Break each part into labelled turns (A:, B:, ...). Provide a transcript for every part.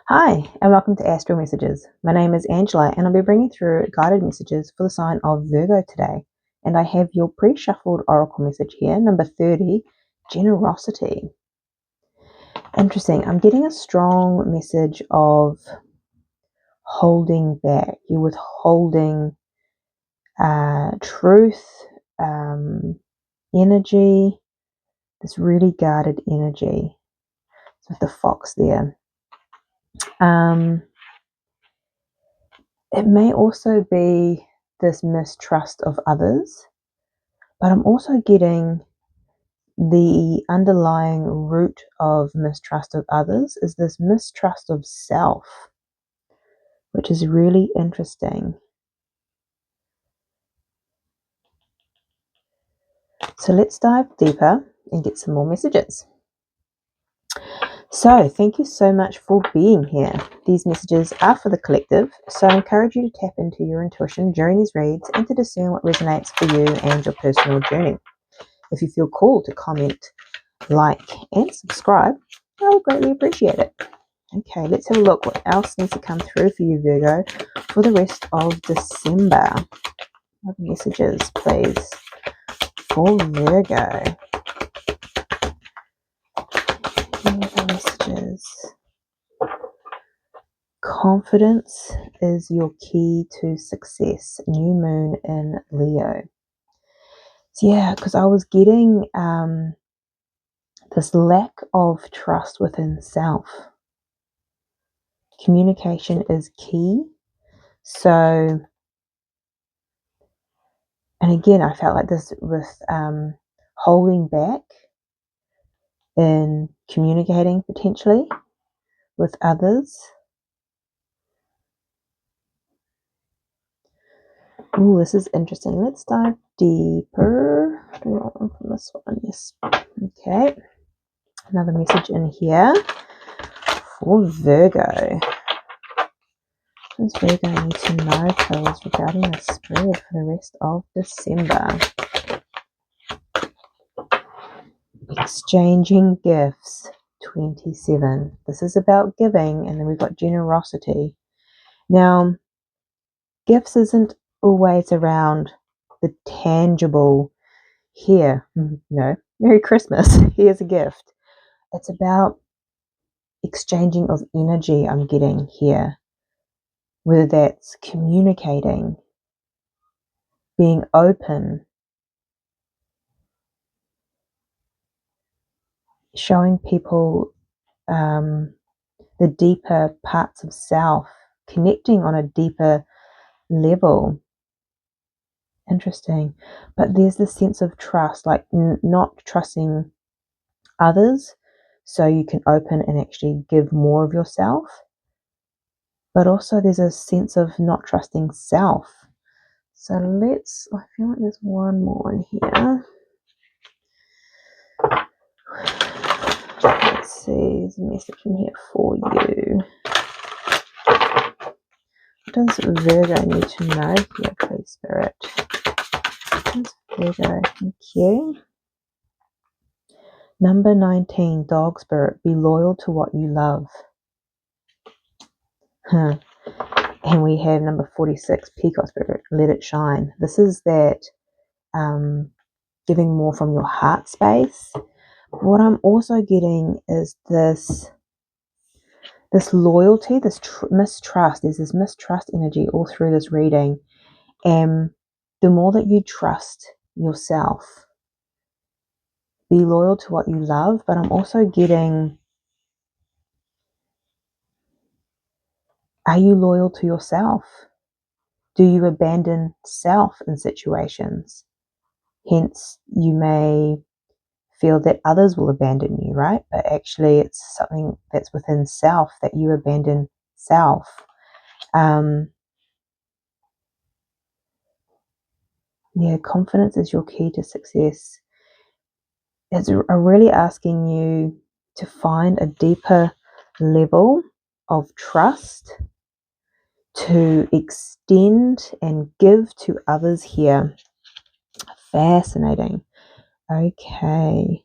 A: Hi, and welcome to Astral Messages. My name is Angela, and I'll be bringing through guided messages for the sign of Virgo today. And I have your pre-shuffled oracle message here, number 30, generosity. Interesting. I'm getting a strong message of holding back. You're withholding truth, energy, this really guarded energy. It's with the fox there. It may also be this mistrust of others, but I'm also getting the underlying root of mistrust of others is this mistrust of self, which is really interesting. So let's dive deeper and get some more messages. So thank you so much for being here. These messages are for the collective, so I encourage you to tap into your intuition during these reads and to discern what resonates for you and your personal journey. If you feel called to comment, like, and subscribe, I would greatly appreciate it. Okay, let's have a look what else needs to come through for you, Virgo, for the rest of December. What messages, please, for Virgo? What messages? Confidence is your key to success. New moon in Leo. So yeah, because I was getting this lack of trust within self. Communication is key. So, and again, I felt like this with holding back in communicating potentially with others. Oh, this is interesting. Let's dive deeper. Do you want one from this one? Yes. Okay. Another message in here for Virgo. What does Virgo need to know, please, regarding the spread for the rest of December? Exchanging gifts, 27. This is about giving, and then we've got generosity. Now, gifts isn't always around the tangible, here, Merry Christmas, here's a gift. It's about exchanging of energy I'm getting here, whether that's communicating, being open, showing people the deeper parts of self, connecting on a deeper level. Interesting. But there's this sense of trust, like not trusting others so you can open and actually give more of yourself. But also there's a sense of not trusting self. So I feel like there's one more in here. Let's see, there's a message in here for you. What does Virgo need to know here, please, Spirit? What does Virgo? Thank you. Number 19, Dog Spirit. Be loyal to what you love. And we have number 46, Peacock Spirit. Let it shine. This is that giving more from your heart space. What I'm also getting is this loyalty, this mistrust. There's this mistrust energy all through this reading. And the more that you trust yourself, be loyal to what you love. But I'm also getting, are you loyal to yourself? Do you abandon self in situations? Hence, you may feel that others will abandon you, right? But actually, it's something that's within self that you abandon self. Confidence is your key to success. It's really asking you to find a deeper level of trust, to extend and give to others here. Fascinating. Okay.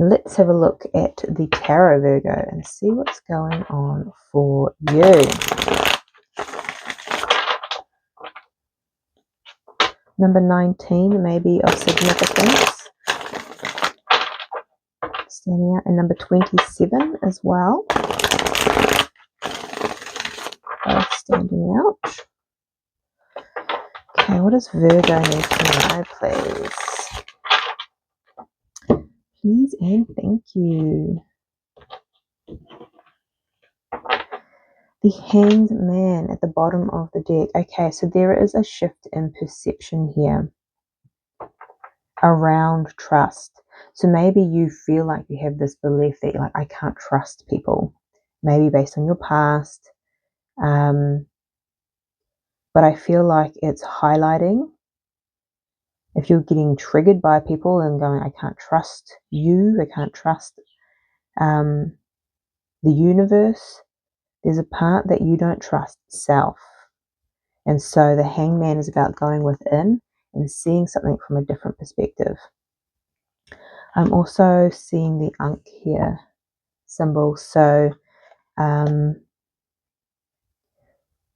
A: Let's have a look at the tarot, Virgo, and see what's going on for you. Number 19 may be of significance, standing out, and number 27 as well, both standing out. Okay, what does Virgo need to know, please? Please and thank you. The Hanged Man at the bottom of the deck. Okay, so there is a shift in perception here around trust. So maybe you feel like you have this belief that you're like, I can't trust people. Maybe based on your past. But I feel like it's highlighting if you're getting triggered by people and going, I can't trust you, I can't trust the universe. There's a part that you don't trust, self. And so the Hangman is about going within and seeing something from a different perspective. I'm also seeing the Ankh here symbol. So you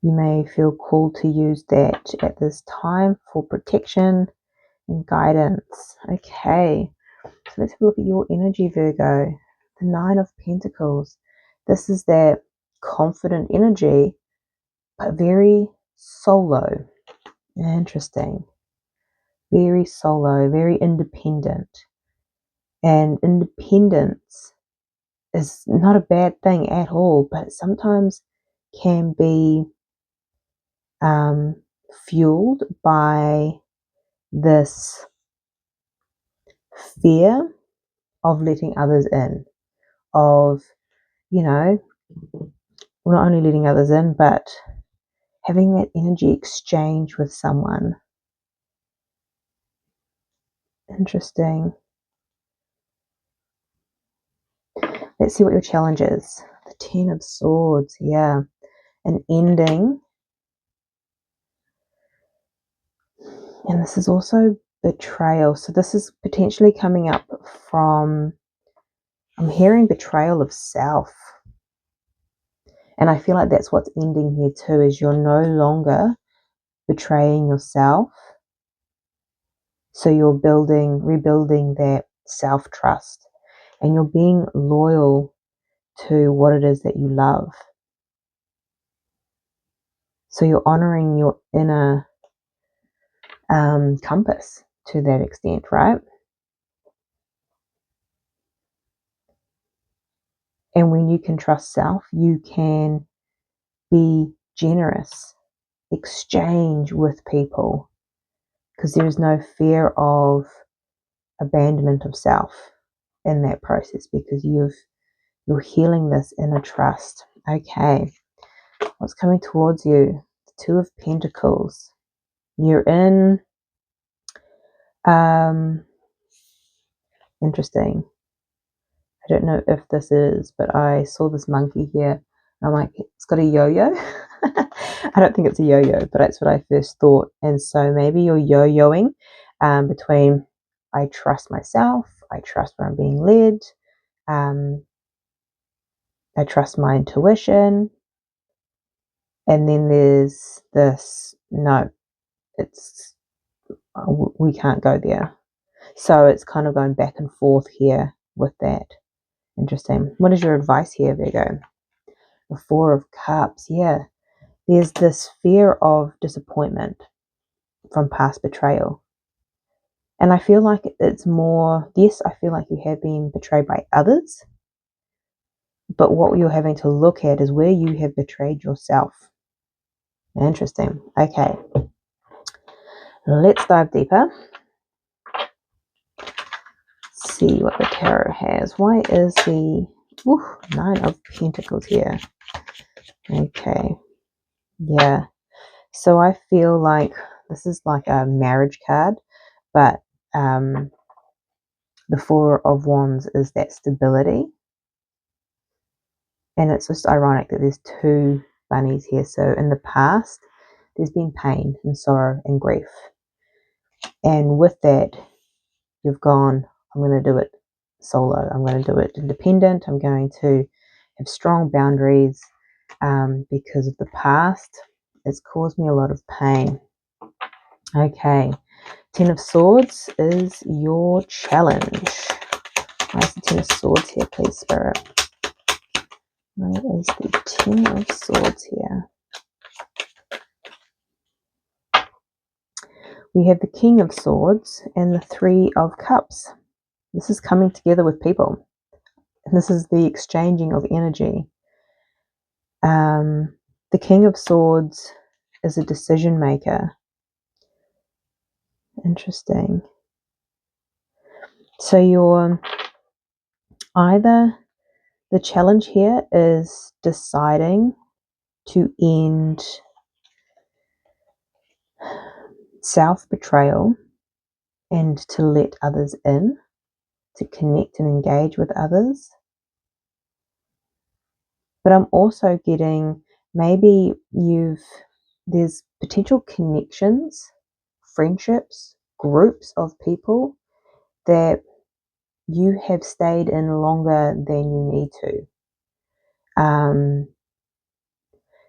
A: may feel called to use that at this time for protection and guidance. Okay, so let's have a look at your energy, Virgo. The Nine of Pentacles. This is that confident energy, but very solo. Interesting. Very solo, very independent. And independence is not a bad thing at all, but it sometimes can be fueled by this fear of letting others in, of, not only letting others in, but having that energy exchange with someone. Interesting. Let's see what your challenge is. The Ten of Swords, yeah. An ending. And this is also betrayal. So this is potentially coming up from, I'm hearing betrayal of self. And I feel like that's what's ending here too, is you're no longer betraying yourself. So you're rebuilding that self-trust, and you're being loyal to what it is that you love. So you're honoring your inner compass to that extent, right? And when you can trust self, you can be generous, exchange with people, because there is no fear of abandonment of self in that process, because you're healing this inner trust. Okay, what's coming towards you? The Two of Pentacles. You're in interesting. I don't know if this is, but I saw this monkey here. I'm like, it's got a yo-yo. I don't think it's a yo-yo, but that's what I first thought. And so maybe you're yo-yoing between I trust myself, I trust where I'm being led, I trust my intuition, and then there's this, no, we can't go there. So it's kind of going back and forth here with that. Interesting. What is your advice here, Virgo? The Four of Cups. Yeah. There's this fear of disappointment from past betrayal. And I feel like it's more, yes, I feel like you have been betrayed by others. But what you're having to look at is where you have betrayed yourself. Interesting. Okay. Let's dive deeper. See what the tarot has. Why is the Nine of Pentacles here? Okay. Yeah. So I feel like this is like a marriage card, but the Four of Wands is that stability. And it's just ironic that there's two bunnies here. So in the past, there's been pain and sorrow and grief. And with that, you've gone, I'm going to do it solo. I'm going to do it independent. I'm going to have strong boundaries because of the past. It's caused me a lot of pain. Okay, Ten of Swords is your challenge. Why is the Ten of Swords here, please, Spirit? Why is the Ten of Swords here? We have the King of Swords and the Three of Cups. This is coming together with people. And this is the exchanging of energy. The King of Swords is a decision maker. Interesting. So you're either, the challenge here is deciding to end self-betrayal and to let others in, to connect and engage with others. But I'm also getting maybe there's potential connections, friendships, groups of people that you have stayed in longer than you need to.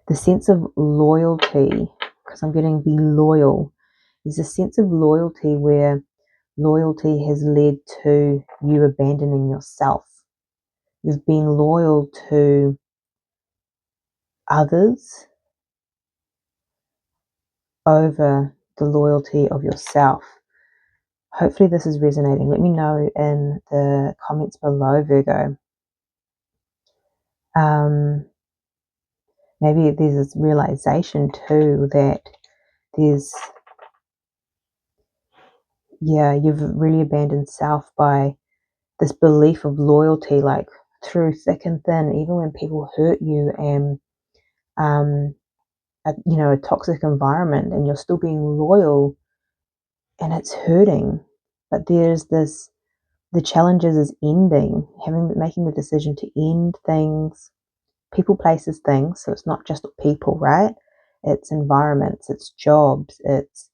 A: The sense of loyalty, because I'm getting be loyal. There's a sense of loyalty where loyalty has led to you abandoning yourself. You've been loyal to others over the loyalty of yourself. Hopefully this is resonating. Let me know in the comments below, Virgo. Maybe there's this realization too that you've really abandoned self by this belief of loyalty, like through thick and thin, even when people hurt you and a toxic environment, and you're still being loyal and it's hurting. But there's this, the challenges is making the decision to end things, people, places, things. So it's not just people, right? It's environments, it's jobs, it's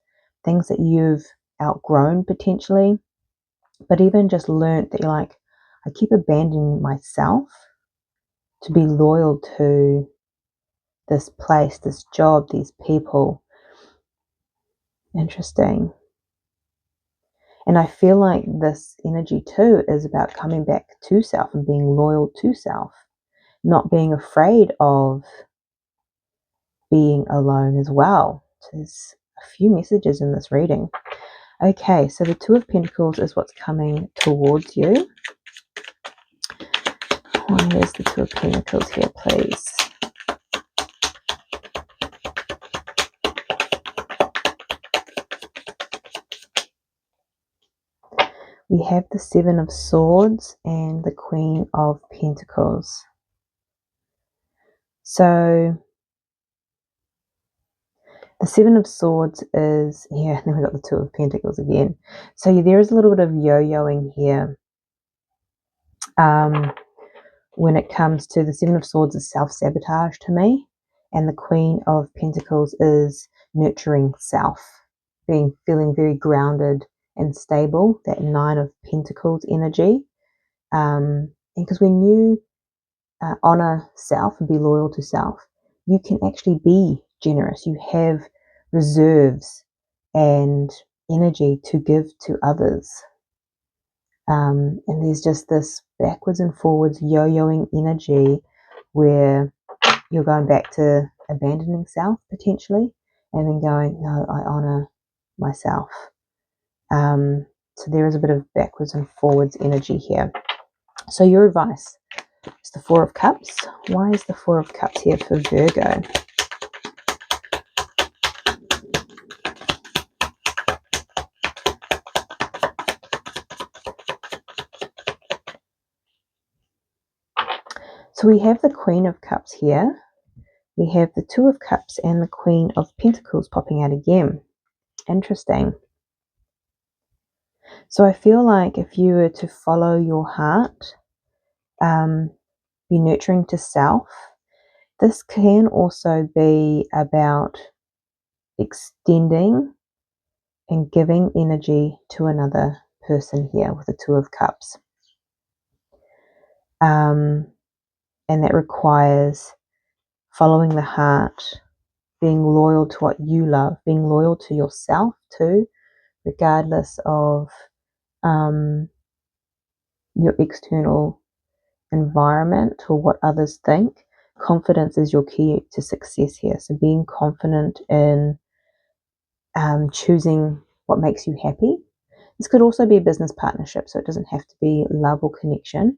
A: things that you've outgrown potentially, but even just learnt that you're like, I keep abandoning myself to be loyal to this place, this job, these people. Interesting. And I feel like this energy too is about coming back to self and being loyal to self, not being afraid of being alone as well. There's a few messages in this reading. Okay, so the Two of Pentacles is what's coming towards you. Why is the Two of Pentacles here, please? We have the Seven of Swords and the Queen of Pentacles. So the Seven of Swords is, yeah, then we've got the Two of Pentacles again. So there is a little bit of yo-yoing here. When it comes to the Seven of Swords is self-sabotage to me. And the Queen of Pentacles is nurturing self. Feeling very grounded and stable. That Nine of Pentacles energy. And because when you honor self and be loyal to self, you can actually be generous. You have reserves and energy to give to others. And there's just this backwards and forwards yo-yoing energy where you're going back to abandoning self potentially, and then going, no, I honor myself. So there is a bit of backwards and forwards energy here. So your advice is the Four of Cups. Why is the Four of Cups here for Virgo? So we have the Queen of Cups here. We have the Two of Cups and the Queen of Pentacles popping out again. Interesting. So I feel like if you were to follow your heart, be nurturing to self, this can also be about extending and giving energy to another person here with the Two of Cups. And that requires following the heart, being loyal to what you love, being loyal to yourself too, regardless of your external environment or what others think. Confidence is your key to success here. So being confident in choosing what makes you happy. This could also be a business partnership, so it doesn't have to be love or connection.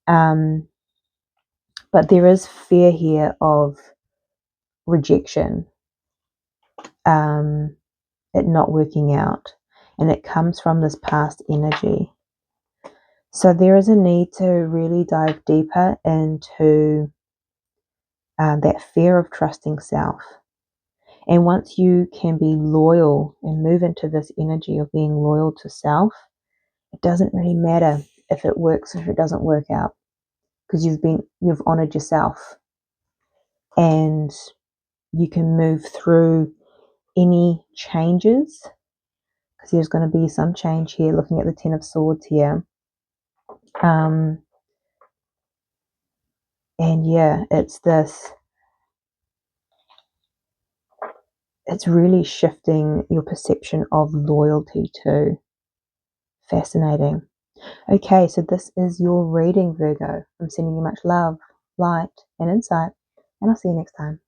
A: But there is fear here of rejection, it not working out, and it comes from this past energy. So there is a need to really dive deeper into that fear of trusting self. And once you can be loyal and move into this energy of being loyal to self, it doesn't really matter if it works or if it doesn't work out, because you've honored yourself, and you can move through any changes, because there's going to be some change here. Looking at the Ten of Swords here, and yeah, it's really shifting your perception of loyalty too. Fascinating. Okay, so this is your reading, Virgo. I'm sending you much love, light, and insight, and I'll see you next time.